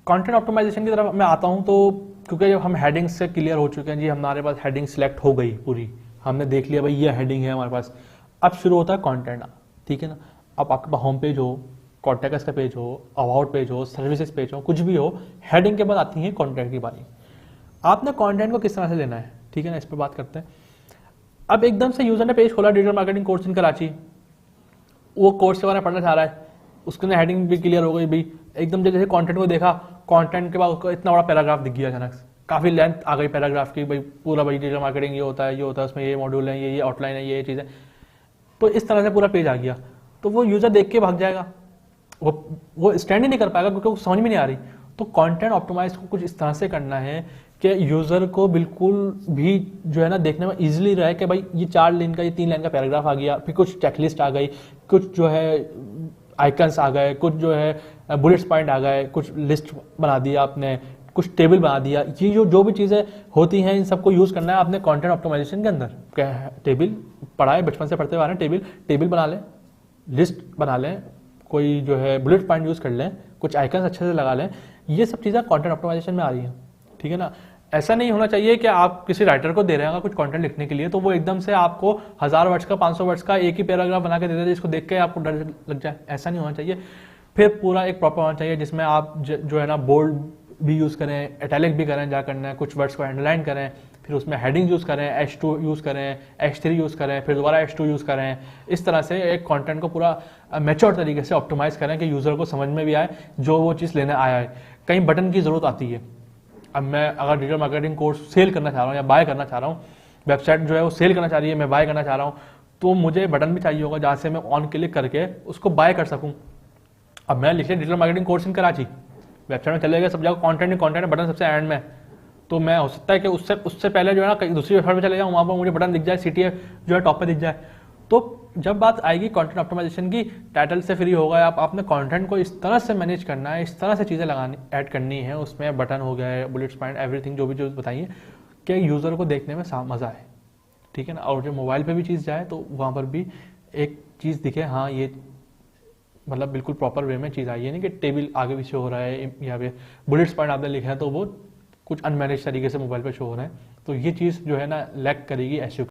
Content optimisation की तरफ मैं आता हूं तो क्योंकि जब हम हेडिंग से क्लियर हो चुके हैं जी, हमारे पास हेडिंग सिलेक्ट हो गई पूरी, हमने देख लिया भाई ये हेडिंग है हमारे पास, अब शुरू होता है कंटेंट। ठीक है ना। अब आपके पास होम पेज हो, कॉन्टैक्ट्स का पेज हो, अबाउट पेज हो, सर्विसेज पेज हो, कुछ भी हो, हेडिंग के बाद आती है कंटेंट की बारी। आपने कंटेंट को किस तरह से लेना है, ठीक है ना, इस पर बात करते हैं। अब एकदम से यूजर ने पेज खोला, digital marketing course in Karachi, वो कोर्स के बारे में पढ़ना चाह रहा है, उसके अंदर हेडिंग भी क्लियर हो गई भाई, एकदम जैसे कंटेंट को देखा, कंटेंट के बाद उसको इतना बड़ा पैराग्राफ दिख गया अचानक से, काफ़ी लेंथ आ गई पैराग्राफ की, भाई पूरा भाई डिजिटल मार्केटिंग ये होता है, ये होता है, उसमें ये मॉड्यूल है, ये आउटलाइन है, ये चीज़ें, तो इस तरह से पूरा पेज आ गया, तो वो यूज़र देख के भाग जाएगा, वो स्टैंड ही नहीं कर पाएगा क्योंकि वो समझ में नहीं आ रही। तो कंटेंट ऑप्टिमाइज को कुछ इस तरह से करना है कि यूज़र को बिल्कुल भी जो है ना देखने में इजीली रहे कि भाई ये 4 लाइन का, ये 3 लाइन का पैराग्राफ आ गया, फिर कुछ चेकलिस्ट आ गई, कुछ जो है आइकन्स आ गए, कुछ जो है बुलेट्स पॉइंट आ गए, कुछ लिस्ट बना दिया आपने, कुछ टेबल बना दिया, ये जो भी चीज़ें होती हैं इन सबको यूज़ करना है आपने कंटेंट ऑप्टिमाइजेशन के अंदर। क्या है, टेबल पढ़ा है, बचपन से पढ़ते हुए आ रहे हैं, टेबल बना लें, लिस्ट बना लें, कोई जो है बुलेट पॉइंट यूज़ कर लें, कुछ आइकन्स अच्छे से लगा लें, ये सब चीज़ें कंटेंट ऑप्टिमाइजेशन में आ रही हैं। ठीक है ना। ऐसा नहीं होना चाहिए कि आप किसी राइटर को दे रहे हैं कुछ कंटेंट लिखने के लिए, तो वो एकदम से आपको 1000 वर्ड्स का 500 वर्ड्स का एक ही पैराग्राफ बना के दे दे जिसको देख के आपको डर लग जाए, ऐसा नहीं होना चाहिए। फिर पूरा एक प्रॉपर होना चाहिए जिसमें आप जो है ना बोल्ड भी यूज़ करें, इटैलिक भी करें, जा करना है कुछ वर्ड्स को अंडरलाइन करें, फिर उसमें हेडिंग यूज़ करें, H2 यूज़ करें, H3 यूज़ करें, फिर दोबारा H2 यूज़ करें। इस तरह से एक कंटेंट को पूरा मैच्योर तरीके से ऑप्टिमाइज़ करें कि यूज़र को समझ में भी आए जो वो चीज़ लेने आया है। कहीं बटन की ज़रूरत आती है, अब मैं अगर डिजिटल मार्केटिंग कोर्स सेल करना चाह रहा हूँ या बाय करना चाह रहा हूँ, वेबसाइट जो है वो सेल करना चाह रही है, मैं बाय करना चाह रहा हूँ, तो मुझे बटन भी चाहिए होगा जहाँ से मैं ऑन क्लिक करके उसको बाय कर सकूँ। अब मैं लिख लिया digital marketing course in Karachi, website में चले गए, सब जगह कंटेंट बटन सबसे एंड में, तो मैं हो सकता है कि उससे पहले जो है ना कहीं दूसरी वेबसाइट में चले जाऊँ, वहाँ पर मुझे बटन दिख जाए, CTA जो है टॉप पे दिख जाए। तो जब बात आएगी कंटेंट ऑप्टिमाइजेशन की, टाइटल से फ्री होगा आप, आपने कंटेंट को इस तरह से मैनेज करना है, इस तरह से चीज़ें लगानी ऐड करनी है, उसमें बटन हो गया, बुलेट्स पॉइंट, एवरीथिंग जो भी बताइए कि यूज़र को देखने में मज़ा आए। ठीक है ना। और जो मोबाइल पे भी चीज़ जाए तो वहाँ पर भी एक चीज़ दिखे, हाँ ये मतलब बिल्कुल प्रॉपर वे में चीज़ आई है, नहीं कि टेबल आगे पीछे हो रहा है या फिर बुलेट्स पॉइंट आपने लिखा है तो वो कुछ अनमैनेज तरीके से मोबाइल पे शो हो रहा है, तो ये चीज़ जो है ना लैक करेगी एसईओ।